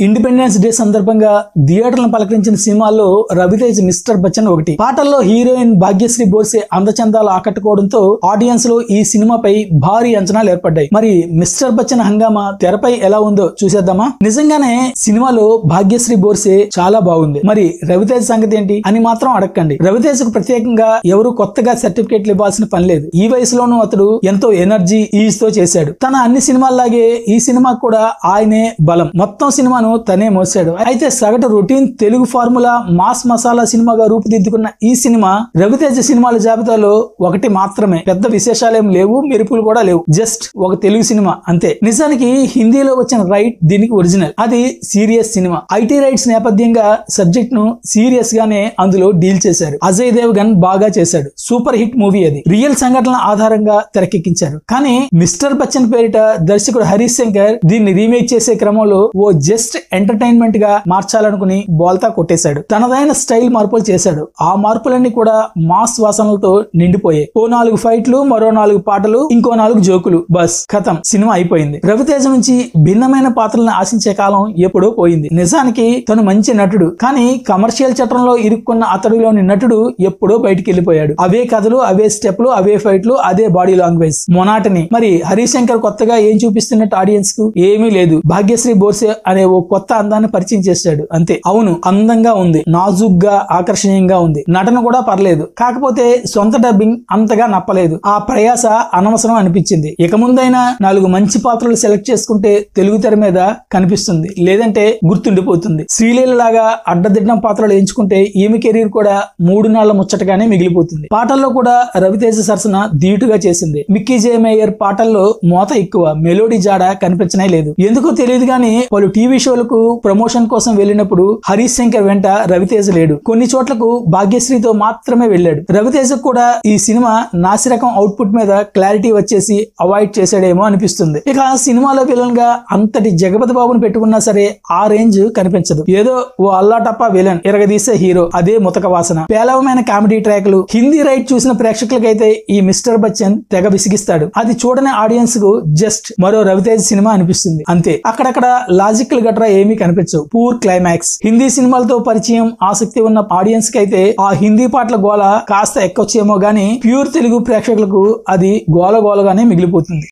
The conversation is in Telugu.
ఇండిపెండెన్స్ డే సందర్భంగా థియేటర్లను పలకరించిన సినిమాల్లో రవితేజ్ మిస్టర్ బచ్చన్ ఒకటి. పాటల్లో హీరోయిన్ భాగ్యశ్రీ బోర్సే అందచందాలు ఆకట్టుకోవడంతో ఆడియన్స్ లో ఈ సినిమాపై భారీ అంచనాలు ఏర్పడ్డాయి. మరి మిస్టర్ బచ్చన్ హంగామా తెరపై ఎలా ఉందో చూసేద్దామా? నిజంగానే సినిమాలో భాగ్యశ్రీ బోర్సే చాలా బాగుంది. మరి రవితేజ్ సంగతి ఏంటి అని మాత్రం అడగండి. రవితేజ్ కు ప్రత్యేకంగా ఎవరు కొత్తగా సర్టిఫికేట్లు ఇవ్వాల్సిన పని లేదు. ఈ వయసులోనూ అతడు ఎంతో ఎనర్జీ ఈజ్ తో చేశాడు. తన అన్ని సినిమాల్లాగే ఈ సినిమా కూడా ఆయనే బలం. మొత్తం సినిమాను తనే మోసాడు. అయితే సగటు routine Telugu formula mass masala సినిమాగా రూపుదిద్దుకున్న ఈ సినిమా రవితేజ సినిమాల జాబితాలో ఒకటి మాత్రమే. పెద్ద విశేషాలేం లేవు, మెరుపులు కూడా లేవు. జస్ట్ ఒక తెలుగు సినిమా అంతే. నిజానికి హిందీలో వచ్చిన రైట్ దీనికి ఒరిజినల్. అది సీరియస్ సినిమా. ఐటీ రైట్స్ నేపథ్యంగా సబ్జెక్ట్ ను సీరియస్ గానే అందులో డీల్ చేశారు. అజయ్ దేవగన్ బాగా చేశాడు. సూపర్ హిట్ మూవీ అది. రియల్ సంఘటనల ఆధారంగా తెరకెక్కించారు. కానీ మిస్టర్ బచ్చన్ పేరిట దర్శకుడు హరీష్ శంకర్ దీన్ని రీమేక్ చేసే క్రమంలో ఓ జస్ట్ ఎంటర్టైన్మెంట్ గా మార్చాలనుకుని బోల్తా కొట్టేశాడు. తనదైన స్టైల్ మార్పులు చేశాడు. ఆ మార్పులన్నీ కూడా మాస్ వాసనలతో నిండిపోయాయి. ఓ 4 ఫైట్లు, మరో 4 పాటలు, ఇంకో 4 జోకులు, బస్ ఖతం, సినిమా అయిపోయింది. రవితేజ నుంచి భిన్నమైన పాత్రలను ఆశించే కాలం ఎప్పుడో పోయింది. నిజానికి తను మంచి నటుడు, కానీ కమర్షియల్ చట్రంలో ఇరుక్కున్న అతడిలోని నటుడు ఎప్పుడో బయటికి వెళ్ళిపోయాడు. అవే కథలు, అవే స్టెప్లు, అవే ఫైట్లు, అదే బాడీ లాంగ్వేజ్, మొనాటని. మరి హరీష్ శంకర్ కొత్తగా ఏం చూపిస్తున్నట్టు ఆడియన్స్ కు ఏమీ లేదు. భాగ్యశ్రీ బోర్సే అనే ఓ కొత్త అందాన్ని పరిచయం చేశాడు అంతే. అవును, అందంగా ఉంది, నాజుగ్గా, ఆకర్షణీయంగా ఉంది. నటన కూడా పర్లేదు. కాకపోతే సొంత డబ్బింగ్ అంతగా నప్పలేదు. ఆ ప్రయాస అనవసరం అనిపించింది. ఇక ముందైనా 4 మంచి పాత్రలు సెలెక్ట్ చేసుకుంటే తెలుగు తెర మీద కనిపిస్తుంది, లేదంటే గుర్తుండిపోతుంది. శ్రీలీల లాగా అడ్డదిడ్డం పాత్రలు ఎంచుకుంటే ఈమె కెరీర్ కూడా 3 నాళ్ల ముచ్చటగానే మిగిలిపోతుంది. పాటల్లో కూడా రవితేజ సరసన ధీటుగా చేసింది. మిక్కీ జే మేయర్ పాటల్లో మోత ఎక్కువ, మెలోడీ జాడ కనిపించనే లేదు. ఎందుకో తెలియదు గానీ పలు టీవీ షోలకు ప్రమోషన్ కోసం వెళ్ళినప్పుడు హరీష్ శంకర్ వెంట రవితేజ లేడు. కొన్ని చోట్లకు భాగ్యశ్రీతో మాత్రమే వెళ్ళాడు. రవితేజ కూడా ఈ సినిమా నాసిరకం అవుట్పుట్ మీద క్లారిటీ వచ్చేసి అవాయిడ్ చేశాడేమో అనిపిస్తుంది. ఇక సినిమాలో విలన్ గా అంతటి జగపతి బాబుని పెట్టుకున్నా సరే ఆ రేంజ్ కనిపించదు. ఏదో ఓ అల్లాటప్ప విలన్, ఎరగదీసే హీరో, అదే ముతక వాసన. పేలవమైన కామెడీ ట్రాక్లు. హిందీ రైట్ చూసిన ప్రేక్షకులకైతే ఈ మిస్టర్ బచ్చన్ తెగ విసిగిస్తాడు. అది చూడని ఆడియన్స్ కు జస్ట్ మరో రవితేజ సినిమా అనిపిస్తుంది అంతే. అక్కడక్కడ లాజికల్ గట్రా ఏమీ కనిపించవు. Poor climax. హిందీ సినిమాలతో పరిచయం, ఆసక్తి ఉన్న ఆడియన్స్ కి అయితే ఆ హిందీ పాటల గోల కాస్త ఎక్కొచ్చేమో గానీ ప్యూర్ తెలుగు ప్రేక్షకులకు అది గోలగోలగానే మిగిలిపోతుంది.